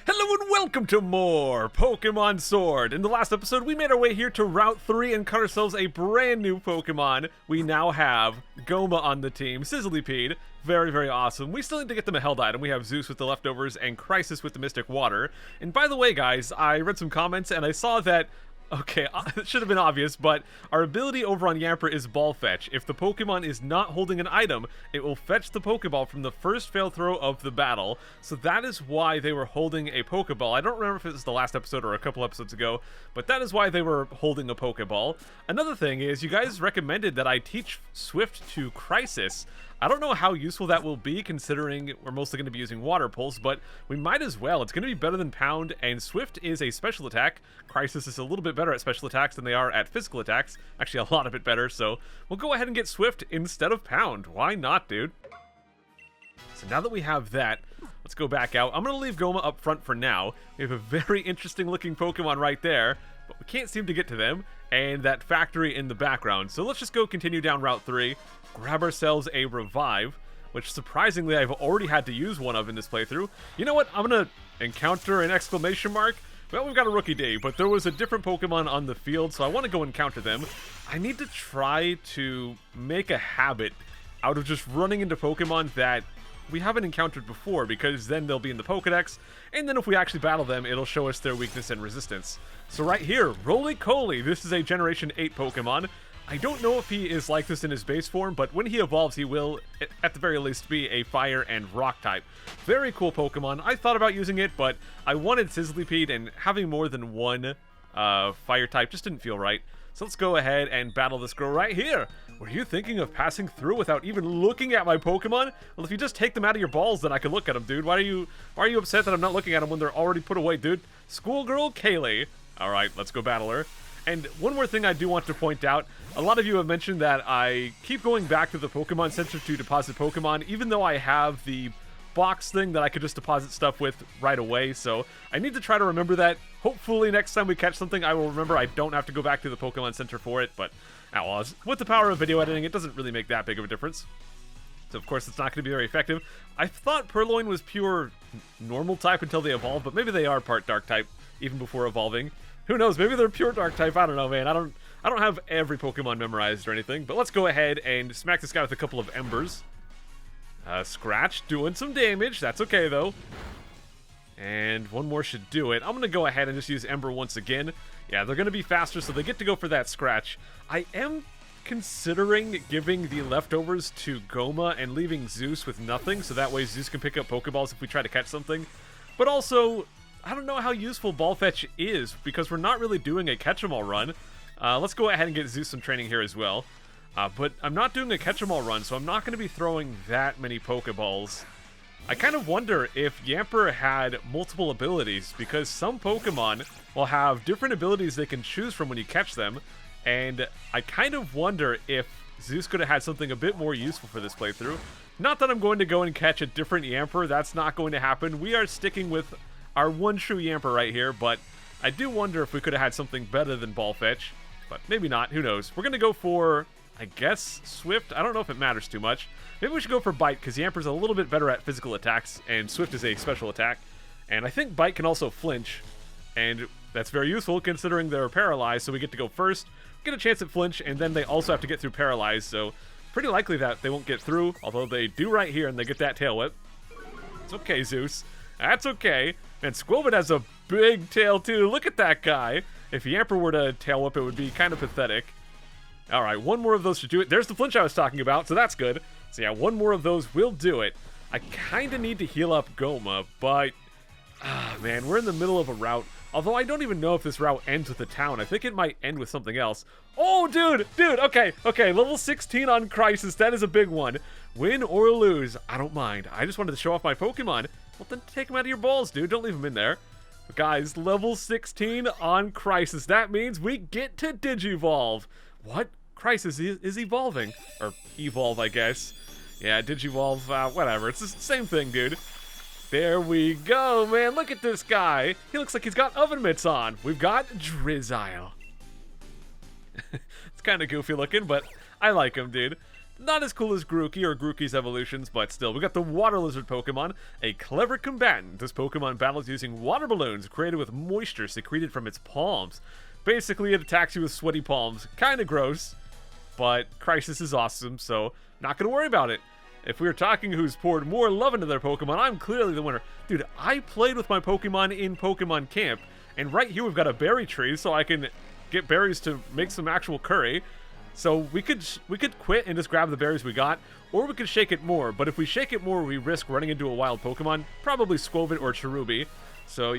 Hello and welcome to more Pokemon Sword. In the last episode, we made our way here to Route 3 and caught ourselves a brand new Pokemon. We now have Goma on the team, Sizzlypede. Very, very awesome. We still need to get them a held item. We have Zeus with the leftovers and Crysis with the Mystic Water. And by the way, guys, I read some comments and I saw that okay, it should have been obvious, but our ability over on Yamper is Ball Fetch. If the Pokemon is not holding an item, it will fetch the Pokeball from the first fail throw of the battle. So that is why they were holding a Pokeball. I don't remember if it was the last episode or a couple episodes ago, but that is why they were holding a Pokeball. Another thing is, you guys recommended that I teach Swift to Crysis. I don't know how useful that will be considering we're mostly going to be using Water Pulse, but we might as well. It's going to be better than Pound, and Swift is a special attack. Crysis is a little bit better at special attacks than they are at physical attacks. Actually, a lot of it better, so we'll go ahead and get Swift instead of Pound. Why not, dude? So now that we have that, let's go back out. I'm going to leave Goma up front for now. We have a very interesting looking Pokemon right there, but we can't seem to get to them, and that factory in the background. So let's just go continue down Route 3. Grab ourselves a Revive, which surprisingly I've already had to use one of in this playthrough. You know what? I'm gonna encounter an exclamation mark. Well, we've got a Rookie Day, but there was a different Pokemon on the field, so I want to go encounter them. I need to try to make a habit out of just running into Pokemon that we haven't encountered before, because then they'll be in the Pokedex, and then if we actually battle them, it'll show us their weakness and resistance. So right here, Roly-Coly, this is a Generation 8 Pokemon. I don't know if he is like this in his base form, but when he evolves, he will, at the very least, be a Fire and Rock type. Very cool Pokemon. I thought about using it, but I wanted Sizzlypede, and having more than one Fire type just didn't feel right. So let's go ahead and battle this girl right here. Were you thinking of passing through without even looking at my Pokemon? Well, if you just take them out of your balls, then I can look at them, dude. Why are you upset that I'm not looking at them when they're already put away, dude? Schoolgirl Kaylee. All right, let's go battle her. And one more thing I do want to point out, a lot of you have mentioned that I keep going back to the Pokemon Center to deposit Pokemon, even though I have the box thing that I could just deposit stuff with right away, so I need to try to remember that. Hopefully next time we catch something, I will remember I don't have to go back to the Pokemon Center for it, but with the power of video editing, it doesn't really make that big of a difference. So of course it's not going to be very effective. I thought Purloin was pure normal type until they evolved, but maybe they are part dark type even before evolving. Who knows? Maybe they're pure dark type. I don't know, man. I don't have every Pokemon memorized or anything, but let's go ahead and smack this guy with a couple of embers. Scratch doing some damage. That's okay though. And one more should do it. I'm gonna go ahead and just use Ember once again. Yeah, they're gonna be faster, so they get to go for that Scratch. I am considering giving the leftovers to Goma and leaving Zeus with nothing, so that way Zeus can pick up Pokeballs if we try to catch something. But also, I don't know how useful Ball Fetch is, because we're not really doing a catch-em-all run. Let's go ahead and get Zeus some training here as well. But I'm not doing a catch-em-all run, so I'm not going to be throwing that many Pokeballs. I kind of wonder if Yamper had multiple abilities, because some Pokemon will have different abilities they can choose from when you catch them, and I kind of wonder if Zeus could have had something a bit more useful for this playthrough. Not that I'm going to go and catch a different Yamper, that's not going to happen. We are sticking with our one true Yamper right here, but I do wonder if we could have had something better than Ball Fetch, but maybe not, who knows. We're going to go for, I guess, Swift. I don't know if it matters too much. Maybe we should go for Bite, because Yamper's a little bit better at physical attacks, and Swift is a special attack. And I think Bite can also flinch, and that's very useful considering they're paralyzed, so we get to go first, get a chance at flinch, and then they also have to get through paralyzed, so pretty likely that they won't get through, although they do right here, and they get that Tail Whip. It's okay, Zeus. That's okay. And Squilvet has a big tail too. Look at that guy. If Yamper were to Tail Whip, it would be kind of pathetic. Alright, one more of those should do it. There's the flinch I was talking about, so that's good. So yeah, one more of those will do it. I kind of need to heal up Goma, but man, we're in the middle of a route. Although I don't even know if this route ends with a town. I think it might end with something else. Oh, dude, okay, level 16 on Crysis. That is a big one. Win or lose, I don't mind. I just wanted to show off my Pokemon. Well, then take them out of your balls, dude. Don't leave them in there. But guys, level 16 on Crysis. That means we get to Digivolve. What? Crysis is evolving. Or evolve, I guess. Yeah, Digivolve, whatever. It's the same thing, dude. There we go, man. Look at this guy. He looks like he's got oven mitts on. We've got Drizzile. It's kind of goofy looking, but I like him, dude. Not as cool as Grookey or Grookey's evolutions, but still. We got the Water Lizard Pokemon, a clever combatant. This Pokemon battles using water balloons created with moisture secreted from its palms. Basically, it attacks you with sweaty palms. Kinda gross, but Crysis is awesome, so not gonna worry about it. If we were talking who's poured more love into their Pokemon, I'm clearly the winner. Dude, I played with my Pokemon in Pokemon Camp, and right here we've got a berry tree, so I can get berries to make some actual curry. So we could quit and just grab the berries we got, or we could shake it more. But if we shake it more, we risk running into a wild Pokemon, probably Squovit or Cherubi. So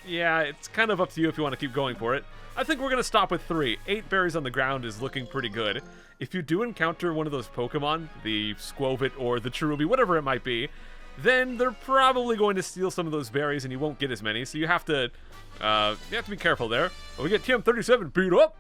yeah, it's kind of up to you if you want to keep going for it. I think we're going to stop with 3. 8 berries on the ground is looking pretty good. If you do encounter one of those Pokemon, the Squovit or the Cherubi, whatever it might be, then they're probably going to steal some of those berries and you won't get as many. So you have to be careful there. But we get TM37 beat up.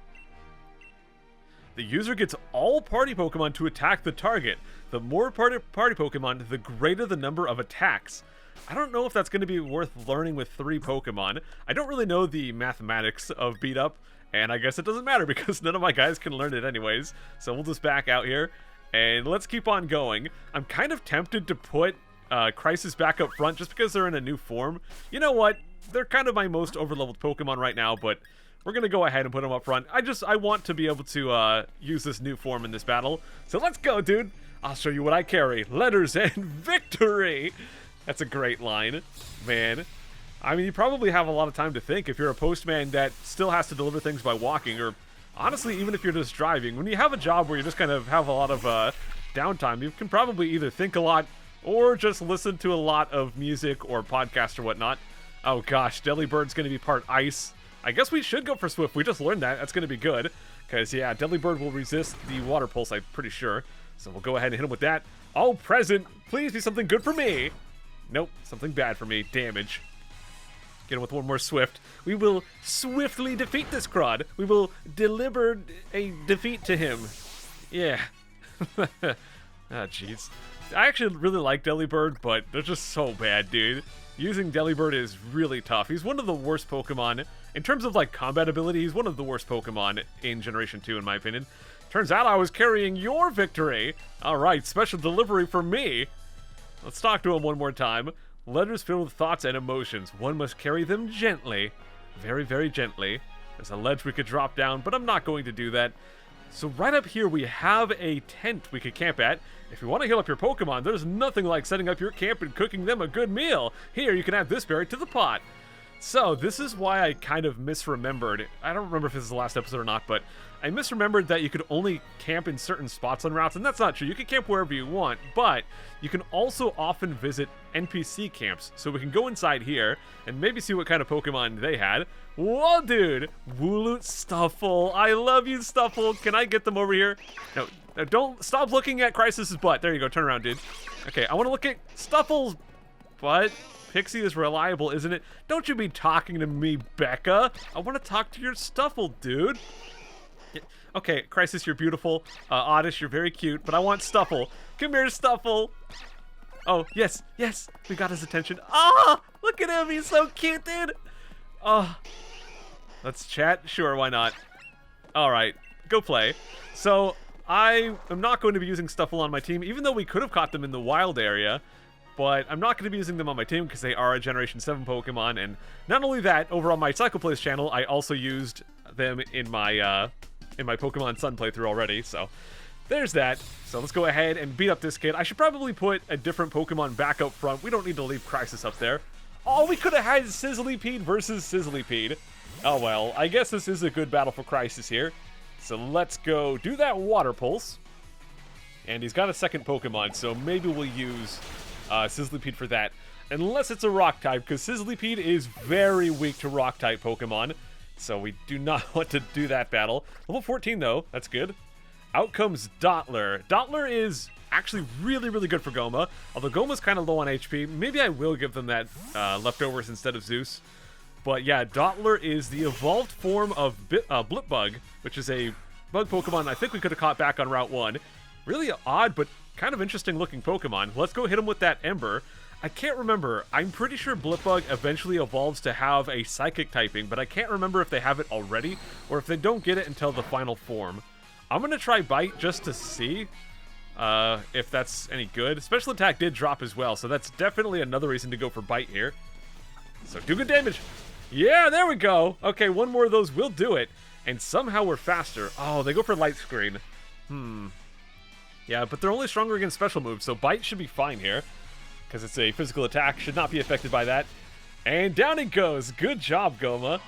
The user gets all party Pokemon to attack the target. The more party Pokemon, the greater the number of attacks. I don't know if that's going to be worth learning with 3 Pokemon. I don't really know the mathematics of beat up, and I guess it doesn't matter because none of my guys can learn it anyways. So we'll just back out here, and let's keep on going. I'm kind of tempted to put Crysis back up front just because they're in a new form. You know what? They're kind of my most overleveled Pokemon right now, but we're going to go ahead and put them up front. I want to be able to use this new form in this battle. So let's go, dude. I'll show you what I carry. Letters and victory. That's a great line, man. I mean, you probably have a lot of time to think if you're a postman that still has to deliver things by walking, or honestly, even if you're just driving. When you have a job where you just kind of have a lot of downtime, you can probably either think a lot or just listen to a lot of music or podcasts or whatnot. Oh gosh, Delibird's going to be part ice. I guess we should go for Swift. We just learned that. That's going to be good. Because, yeah, Delibird will resist the Water Pulse, I'm pretty sure. So we'll go ahead and hit him with that. Oh, present. Please be something good for me. Nope, something bad for me. Damage. Get him with one more Swift. We will swiftly defeat this Crud. We will deliver a defeat to him. Yeah. Ah, jeez. I actually really like Delibird, but they're just so bad, dude. Using Delibird is really tough. He's one of the worst Pokemon. In terms of, like, combat ability, he's one of the worst Pokemon in Generation 2, in my opinion. Turns out I was carrying your victory. Alright, special delivery for me. Let's talk to him one more time. Letters filled with thoughts and emotions. One must carry them gently. Very, very gently. There's a ledge we could drop down, but I'm not going to do that. So right up here, we have a tent we could camp at. If you want to heal up your Pokemon, there's nothing like setting up your camp and cooking them a good meal. Here, you can add this berry to the pot. So, this is why I kind of misremembered. I don't remember if this is the last episode or not, but I misremembered that you could only camp in certain spots on routes, and that's not true. You can camp wherever you want, but you can also often visit NPC camps. So we can go inside here and maybe see what kind of Pokemon they had. Whoa, dude! Wooloot Stuffle. I love you, Stuffle. Can I get them over here? No, don't stop looking at Crysis's butt. There you go. Turn around, dude. Okay, I want to look at Stuffle's butt. Pixie is reliable, isn't it? Don't you be talking to me, Becca. I want to talk to your Stuffle, dude. Okay, Crysis, you're beautiful. Oddish, you're very cute, but I want Stuffle. Come here, Stuffle. Oh, yes, yes. We got his attention. Ah, look at him. He's so cute, dude. Oh, let's chat. Sure, why not? All right, go play. So I am not going to be using Stuffle on my team, even though we could have caught them in the wild area. But I'm not going to be using them on my team because they are a Generation 7 Pokemon. And not only that, over on my ScykohPlays channel, I also used them in my Pokemon Sun playthrough already. So there's that. So let's go ahead and beat up this kid. I should probably put a different Pokemon back up front. We don't need to leave Crysis up there. Oh, we could have had Sizzlypede versus Sizzlypede. Oh well, I guess this is a good battle for Crysis here. So let's go do that Water Pulse. And he's got a second Pokemon, so maybe we'll use Sizzlypede for that. Unless it's a Rock type, because Sizzlypede is very weak to Rock type Pokemon. So we do not want to do that battle. Level 14 though, that's good. Out comes Dottler. Dottler is actually really, really good for Goma. Although Goma's kind of low on HP. Maybe I will give them that leftovers instead of Zeus. But yeah, Dottler is the evolved form of Blipbug, which is a bug Pokemon I think we could have caught back on Route 1. Really odd, but kind of interesting looking Pokemon. Let's go hit him with that Ember. I can't remember. I'm pretty sure Blipbug eventually evolves to have a Psychic typing, but I can't remember if they have it already or if they don't get it until the final form. I'm going to try Bite just to see. if that's any good. Special attack did drop as well, so that's definitely another reason to go for bite here. So do good damage. Yeah, there we go. Okay, one more of those will do it. And somehow we're faster. Oh, they go for light screen. Yeah, but they're only stronger against special moves, so bite should be fine here. Because it's a physical attack, should not be affected by that. And down it goes. Good job, Goma.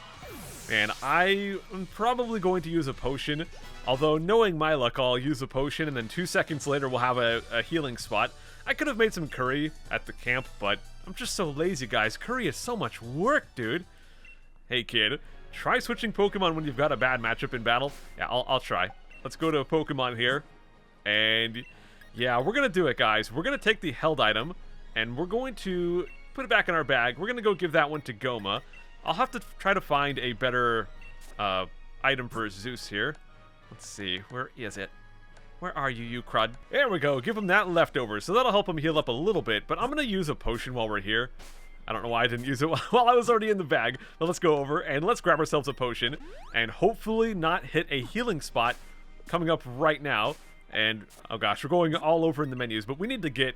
And I am probably going to use a potion. Although, knowing my luck, I'll use a potion, and then 2 seconds later we'll have a healing spot. I could have made some curry at the camp, but I'm just so lazy, guys. Curry is so much work, dude. Hey, kid. Try switching Pokemon when you've got a bad matchup in battle. Yeah, I'll try. Let's go to a Pokemon here. And yeah, we're going to do it, guys. We're going to take the held item, and we're going to put it back in our bag. We're going to go give that one to Goma. I'll have to try to find a better item for Zeus here. Let's see. Where is it? Where are you crud? There we go. Give him that leftover. So that'll help him heal up a little bit. But I'm going to use a potion while we're here. I don't know why I didn't use it while I was already in the bag. But let's go over and let's grab ourselves a potion. And hopefully not hit a healing spot coming up right now. And, oh gosh, we're going all over in the menus. But we need to get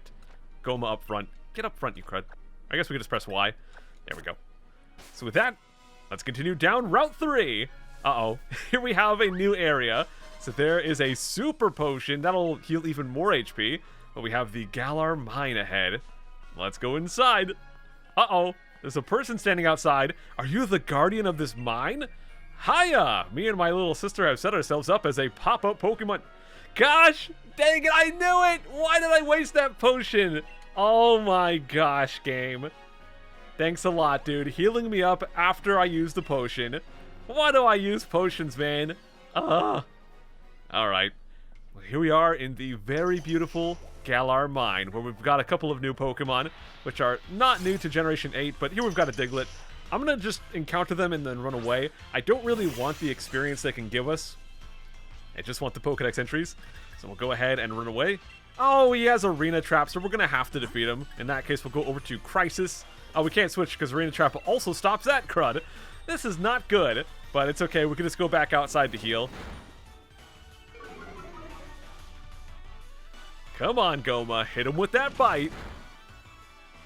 Goma up front. Get up front, you crud. I guess we can just press Y. There we go. So with that, let's continue down Route 3. Uh-oh. Here we have a new area. So there is a super potion. That'll heal even more HP. But we have the Galar Mine ahead. Let's go inside. Uh-oh. There's a person standing outside. Are you the guardian of this mine? Hiya! Me and my little sister have set ourselves up as a pop-up Pokemon. Gosh! Dang it, I knew it! Why did I waste that potion? Oh my gosh, game. Thanks a lot, dude. Healing me up after I use the potion. Why do I use potions, man? Alright. Well, here we are in the very beautiful Galar Mine, where we've got a couple of new Pokemon, which are not new to Generation 8, but here we've got a Diglett. I'm going to just encounter them and then run away. I don't really want the experience they can give us. I just want the Pokedex entries. So we'll go ahead and run away. Oh, he has Arena Trap, so we're going to have to defeat him. In that case, we'll go over to Crysis. Oh, we can't switch because Arena Trap also stops that crud. This is not good, but it's okay. We can just go back outside to heal. Come on, Goma. Hit him with that bite.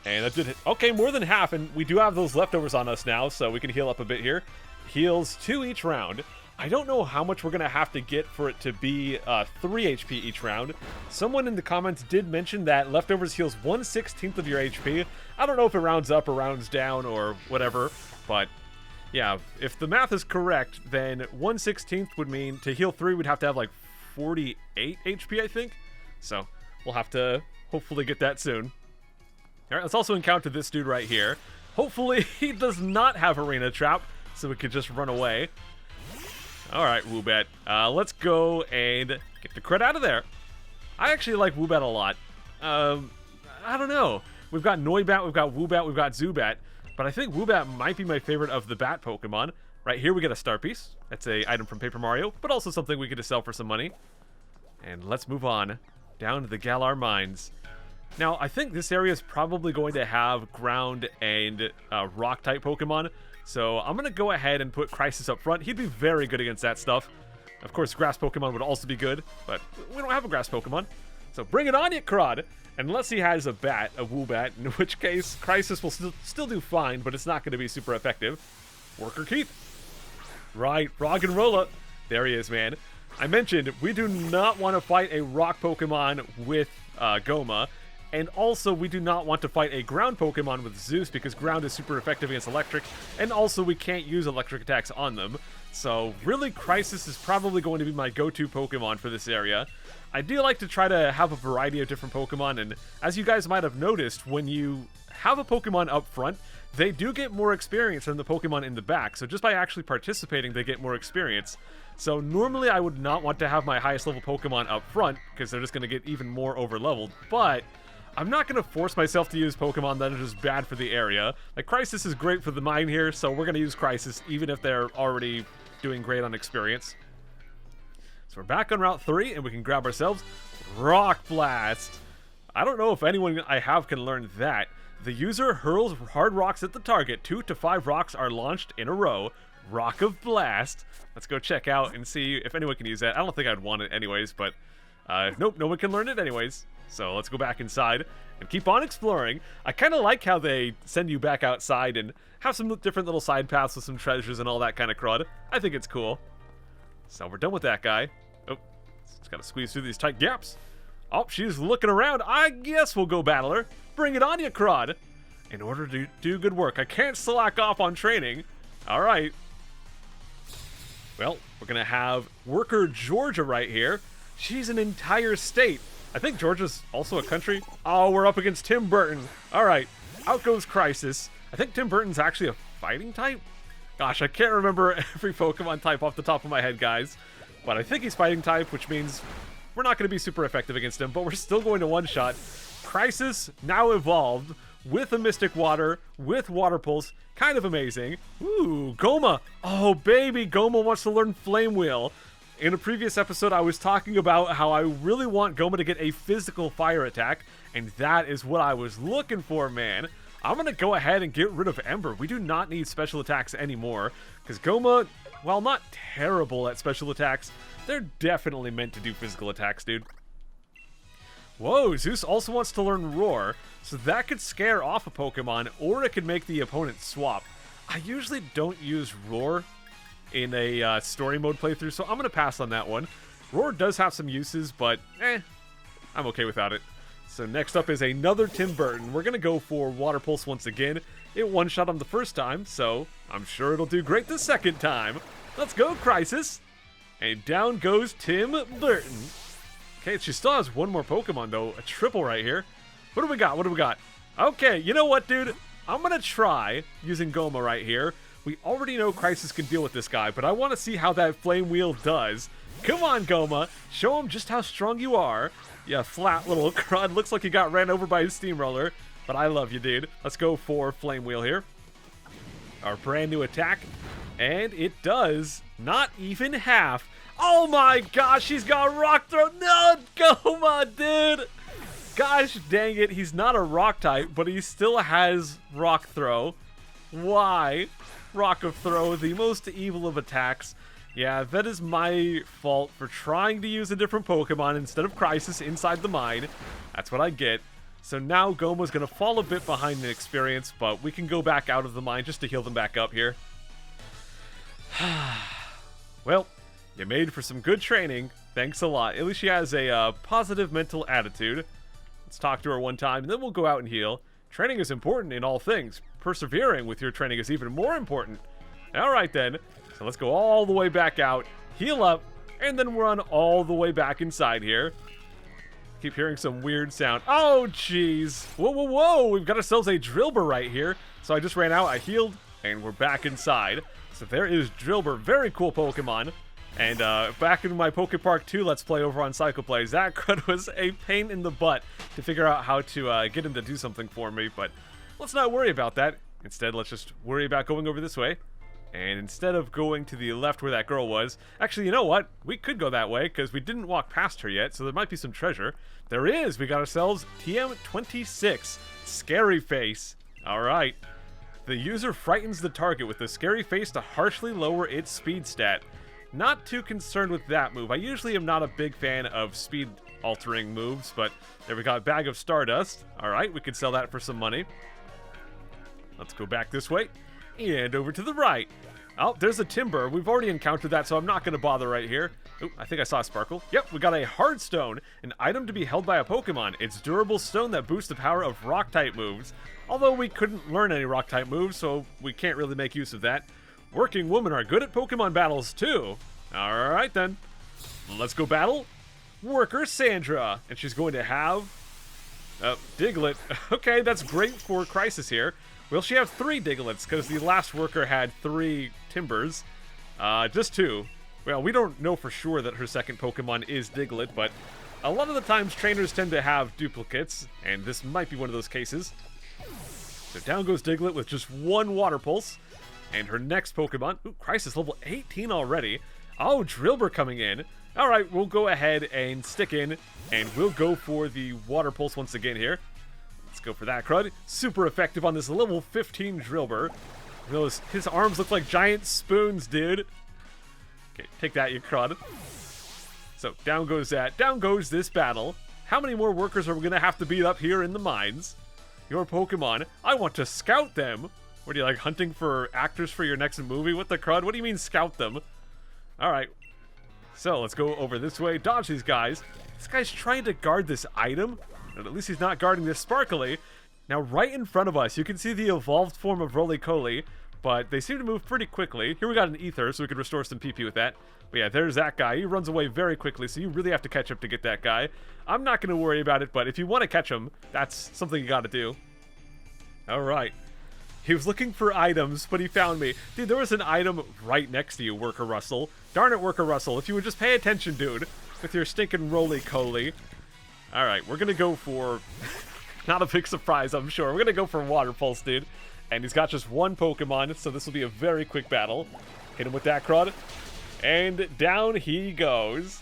And that did hit. Okay, more than half, and we do have those leftovers on us now, so we can heal up a bit here. Heals 2 each round. I don't know how much we're going to have to get for it to be 3 HP each round. Someone in the comments did mention that leftovers heals 1/16 of your HP. I don't know if it rounds up or rounds down or whatever, but yeah, if the math is correct, then 1/16 would mean to heal 3 we'd have to have like 48 HP, I think. So we'll have to hopefully get that soon. Alright, let's also encounter this dude right here. Hopefully he does not have Arena Trap, so we could just run away. Alright, Woobat. Let's go and get the crud out of there. I actually like Woobat a lot. I don't know. We've got Noibat, we've got Woobat, we've got Zubat. But I think Woobat might be my favorite of the bat Pokemon. Right here we get a Star Piece. That's a item from Paper Mario, but also something we could just sell for some money. And let's move on down to the Galar Mines. Now, I think this area is probably going to have ground and rock-type Pokemon, so I'm going to go ahead and put Crysis up front. He'd be very good against that stuff. Of course, grass Pokemon would also be good, but we don't have a grass Pokemon. So bring it on, you crud! Unless he has a Woobat, in which case Crysis will still do fine, but it's not going to be super effective. Worker Keith. Right, Roggenrola. There he is, man. I mentioned we do not want to fight a rock Pokemon with Goma. And also, we do not want to fight a ground Pokemon with Zeus because ground is super effective against electric. And also, we can't use electric attacks on them. So, really, Crysis is probably going to be my go-to Pokemon for this area. I do like to try to have a variety of different Pokemon. And as you guys might have noticed, when you have a Pokemon up front, they do get more experience than the Pokemon in the back. So just by actually participating, they get more experience. So normally I would not want to have my highest level Pokemon up front because they're just going to get even more over-leveled. But I'm not going to force myself to use Pokemon that are just bad for the area. Like, Crysis is great for the mine here, so we're going to use Crysis even if they're already doing great on experience. So we're back on Route 3, and we can grab ourselves Rock Blast. I don't know if anyone I have can learn that. The user hurls hard rocks at the target. 2 to 5 rocks are launched in a row. Rock of Blast. Let's go check out and see if anyone can use that. I don't think I'd want it anyways, but Nope, no one can learn it anyways. So let's go back inside and keep on exploring. I kind of like how they send you back outside and have some different little side paths with some treasures and all that kind of crud. I think it's cool. So we're done with that guy. Oh, just gotta squeeze through these tight gaps. Oh, she's looking around. I guess we'll go battle her. Bring it on you, Crud. In order to do good work, I can't slack off on training. All right. Well, we're gonna have worker Georgia right here. She's an entire state. I think Georgia's also a country. Oh, we're up against Tim Burton. All right, out goes Crysis. I think Tim Burton's actually a fighting type. Gosh, I can't remember every Pokemon type off the top of my head, guys. But I think he's fighting type, which means we're not going to be super effective against him, but we're still going to one-shot. Crysis, now evolved, with a Mystic Water, with Water Pulse. Kind of amazing. Ooh, Goma. Oh, baby, Goma wants to learn Flame Wheel. In a previous episode, I was talking about how I really want Goma to get a physical fire attack, and that is what I was looking for, man. I'm going to go ahead and get rid of Ember. We do not need special attacks anymore, because Goma, while not terrible at special attacks, they're definitely meant to do physical attacks, dude. Whoa, Zeus also wants to learn Roar, so that could scare off a Pokemon, or it could make the opponent swap. I usually don't use Roar in a story mode playthrough, so I'm going to pass on that one. Roar does have some uses, but I'm okay without it. So next up is another Tim Burton. We're going to go for Water Pulse once again. It one-shot him the first time, so I'm sure it'll do great the second time. Let's go, Crysis. And down goes Tim Burton. Okay, she still has one more Pokemon, though. A triple right here. What do we got? What do we got? Okay, you know what, dude? I'm going to try using Goma right here. We already know Crysis can deal with this guy, but I want to see how that Flame Wheel does. Come on, Goma. Show him just how strong you are. Yeah, flat little crud. Looks like he got ran over by his steamroller, but I love you, dude. Let's go for Flame Wheel here. Our brand new attack, and it does not even half. Oh my gosh, he's got Rock Throw. No, Goma, dude. Gosh dang it, he's not a rock type, but he still has Rock Throw. Why? Rock of Throw, the most evil of attacks. Yeah, that is my fault for trying to use a different Pokemon instead of Crysis inside the mine. That's what I get. So now Goma's going to fall a bit behind in experience, but we can go back out of the mine just to heal them back up here. Well, you made for some good training. Thanks a lot. At least she has a positive mental attitude. Let's talk to her one time, and then we'll go out and heal. Training is important in all things. Persevering with your training is even more important. Alright then. So let's go all the way back out, heal up, and then run all the way back inside here. Keep hearing some weird sound. Oh, jeez. Whoa, whoa, whoa. We've got ourselves a Drillbur right here. So I just ran out, I healed, and we're back inside. So there is Drillbur. Very cool Pokemon. And back in my Pokepark 2 Let's Play over on ScykohCrud, that crud was a pain in the butt to figure out how to get him to do something for me. But let's not worry about that. Instead, let's just worry about going over this way. And instead of going to the left where that girl was, actually, you know what? We could go that way, because we didn't walk past her yet, so there might be some treasure. There is! We got ourselves TM26, Scary Face. Alright. The user frightens the target with the Scary Face to harshly lower its speed stat. Not too concerned with that move. I usually am not a big fan of speed-altering moves, but there we got Bag of Stardust. Alright, we could sell that for some money. Let's go back this way. And over to the right. Oh, there's a Timber. We've already encountered that, so I'm not going to bother right here. Oh, I think I saw a Sparkle. Yep, we got a Hard Stone, an item to be held by a Pokemon. It's durable stone that boosts the power of Rock-type moves. Although we couldn't learn any Rock-type moves, so we can't really make use of that. Working women are good at Pokemon battles, too. Alright, then. Let's go battle Worker Sandra. And she's going to have Diglett. Okay, that's great for Crysis here. Will she have 3 Digletts? Because the last worker had 3 Timbers. Just 2. Well, we don't know for sure that her second Pokemon is Diglett, but a lot of the times trainers tend to have duplicates, and this might be one of those cases. So down goes Diglett with just 1 Water Pulse. And her next Pokemon, ooh, Crysis level 18 already. Oh, Drillbur coming in. Alright, we'll go ahead and stick in, and we'll go for the Water Pulse once again here. Let's go for that, crud. Super effective on this level 15 Drillbur. His arms look like giant spoons, dude. Okay, take that, you crud. So down goes that. Down goes this battle. How many more workers are we going to have to beat up here in the mines? Your Pokemon, I want to scout them. What are you, like, hunting for actors for your next movie? What the crud? What do you mean scout them? Alright. So let's go over this way. Dodge these guys. This guy's trying to guard this item. And at least he's not guarding this Sparkly. Now right in front of us, you can see the evolved form of Roly-Coly. But they seem to move pretty quickly. Here we got an Ether, so we could restore some PP with that. But yeah, there's that guy. He runs away very quickly, so you really have to catch up to get that guy. I'm not going to worry about it, but if you want to catch him, that's something you got to do. Alright. He was looking for items, but he found me. Dude, there was an item right next to you, Worker Russell. Darn it, Worker Russell. If you would just pay attention, dude, with your stinking Roly-Coly. Alright, we're going to go for... not a big surprise, I'm sure. We're going to go for Water Pulse, dude. And he's got just one Pokemon, so this will be a very quick battle. Hit him with that crud. And down he goes.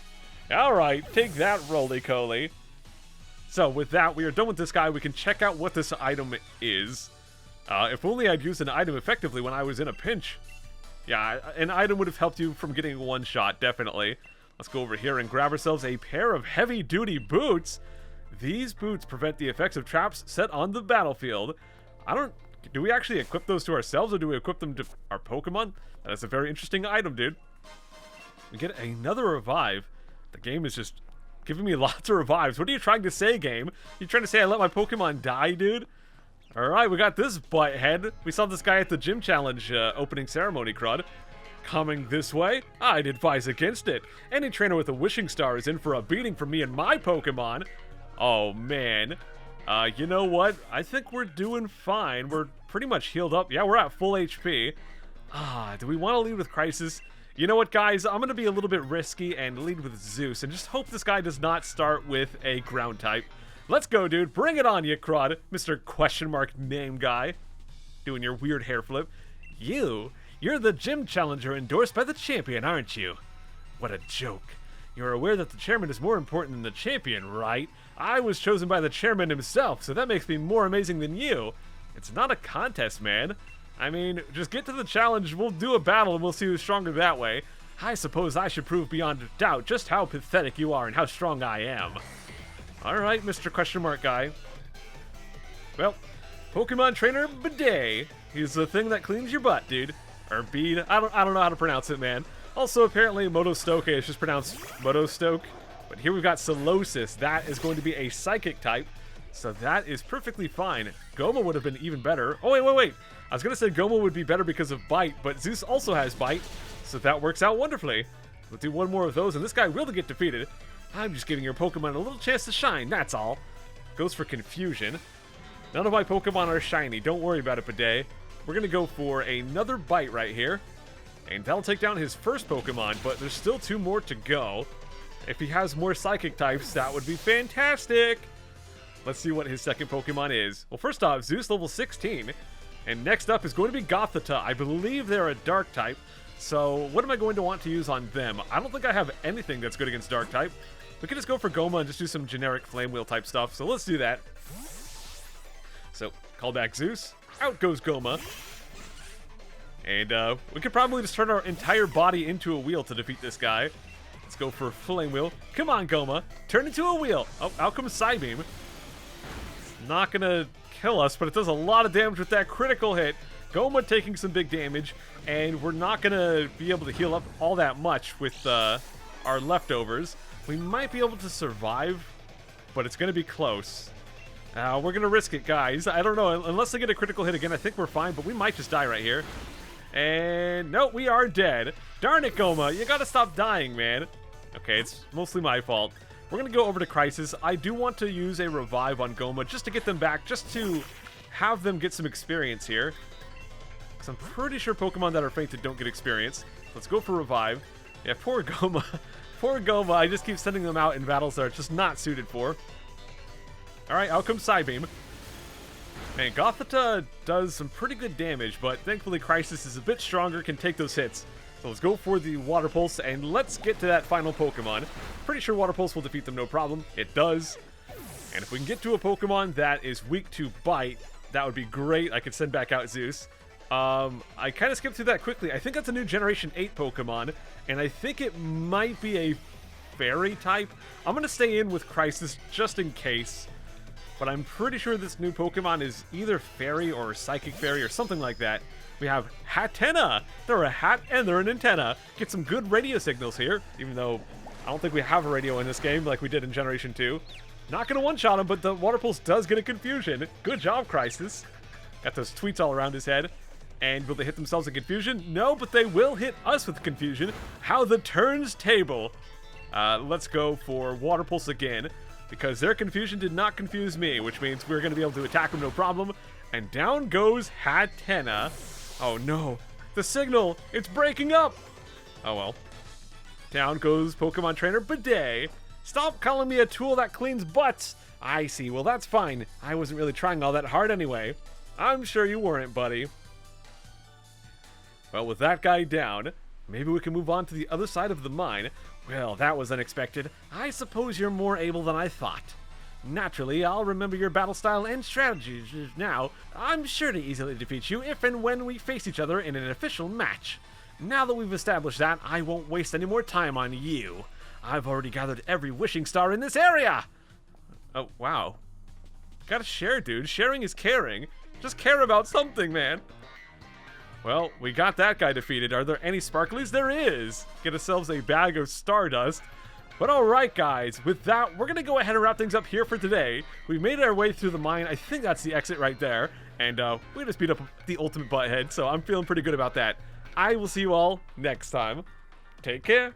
Alright, take that, Roly-Coly. So with that, we are done with this guy. We can check out what this item is. If only I'd used an item effectively when I was in a pinch. Yeah, an item would have helped you from getting one shot, definitely. Let's go over here and grab ourselves a pair of heavy-duty boots. These boots prevent the effects of traps set on the battlefield. Do we actually equip those to ourselves, or do we equip them to our Pokemon? That is a very interesting item, dude. We get another revive. The game is just giving me lots of revives. What are you trying to say, game? You trying to say I let my Pokemon die, dude? Alright, we got this butthead. We saw this guy at the gym challenge opening ceremony, crud. Coming this way, I'd advise against it. Any trainer with a wishing star is in for a beating from me and my Pokemon. Oh, man. You know what? I think we're doing fine. We're pretty much healed up. Yeah, we're at full HP. Do we want to lead with Crysis? You know what, guys? I'm going to be a little bit risky and lead with Zeus and just hope this guy does not start with a ground type. Let's go, dude. Bring it on, you crud. Mr. Question Mark Name Guy. Doing your weird hair flip. You're the gym challenger endorsed by the champion, aren't you? What a joke. You're aware that the chairman is more important than the champion, right? I was chosen by the chairman himself, so that makes me more amazing than you. It's not a contest, man. I mean, just get to the challenge, we'll do a battle, and we'll see who's stronger that way. I suppose I should prove beyond doubt just how pathetic you are and how strong I am. Alright, Mr. Question Mark Guy. Well, Pokemon Trainer Bidet. He's the thing that cleans your butt, dude. Or bead. I don't know how to pronounce it, man. Also, apparently, Motostoke is just pronounced Motostoke. But here we've got Solosis. That is going to be a Psychic type. So that is perfectly fine. Goma would have been even better. Oh, wait. I was going to say Goma would be better because of Bite, but Zeus also has Bite. So that works out wonderfully. We'll do one more of those, and this guy will get defeated. I'm just giving your Pokemon a little chance to shine, that's all. Goes for Confusion. None of my Pokemon are shiny. Don't worry about it, Bidet. We're going to go for another Bite right here. And that'll take down his first Pokemon, but there's still 2 more to go. If he has more Psychic types, that would be fantastic. Let's see what his second Pokemon is. Well, first off, Zeus level 16. And next up is going to be Gothita. I believe they're a Dark type. So what am I going to want to use on them? I don't think I have anything that's good against Dark type. We could just go for Goma and just do some generic Flame Wheel type stuff. So let's do that. So, call back Zeus. Out goes Goma. And we could probably just turn our entire body into a wheel to defeat this guy. Let's go for Flame Wheel. Come on, Goma. Turn into a wheel. Oh, out comes Psybeam. It's not going to kill us, but it does a lot of damage with that critical hit. Goma taking some big damage, and we're not going to be able to heal up all that much with our leftovers. We might be able to survive, but it's going to be close. We're going to risk it, guys. I don't know. Unless they get a critical hit again, I think we're fine, but we might just die right here. And no, we are dead. Darn it, Goma. You got to stop dying, man. Okay, it's mostly my fault. We're going to go over to Crysis. I do want to use a revive on Goma just to get them back, just to have them get some experience here. Because I'm pretty sure Pokemon that are fainted don't get experience. Let's go for revive. Yeah, poor Goma. Poor Goma. I just keep sending them out in battles that are just not suited for. Alright, out comes Psybeam. Man, Gothita does some pretty good damage, but thankfully Crysis is a bit stronger, can take those hits. So let's go for the Water Pulse, and let's get to that final Pokemon. Pretty sure Water Pulse will defeat them no problem. It does. And if we can get to a Pokemon that is weak to Bite, that would be great. I could send back out Zeus. I kind of skipped through that quickly. I think that's a new Generation 8 Pokemon, and I think it might be a fairy type. I'm going to stay in with Crysis just in case. But I'm pretty sure this new Pokemon is either fairy or psychic fairy or something like that. We have Hatenna. They're a hat and they're an antenna. Get some good radio signals here, even though I don't think we have a radio in this game like we did in Generation 2. Not going to one-shot him, but the Water Pulse does get a confusion. Good job, Crysis. Got those tweets all around his head. And will they hit themselves in confusion? No, but they will hit us with confusion. How the turns table. Let's go for Water Pulse again, because their confusion did not confuse me, which means we're going to be able to attack them no problem. And down goes Hatenna. Oh no, the signal, it's breaking up. Oh well. Down goes Pokemon Trainer Bidet. Stop calling me a tool that cleans butts. I see, well that's fine. I wasn't really trying all that hard anyway. I'm sure you weren't, buddy. Well, with that guy down, maybe we can move on to the other side of the mine. Well, that was unexpected. I suppose you're more able than I thought. Naturally, I'll remember your battle style and strategies now. I'm sure to easily defeat you if and when we face each other in an official match. Now that we've established that, I won't waste any more time on you. I've already gathered every wishing star in this area! Oh, wow. Gotta share, dude. Sharing is caring. Just care about something, man. Well, we got that guy defeated. Are there any sparklies? There is! Get ourselves a bag of Stardust. But alright guys, with that, we're gonna go ahead and wrap things up here for today. We made our way through the mine. I think that's the exit right there. And we just beat up the ultimate butthead, so I'm feeling pretty good about that. I will see you all next time. Take care.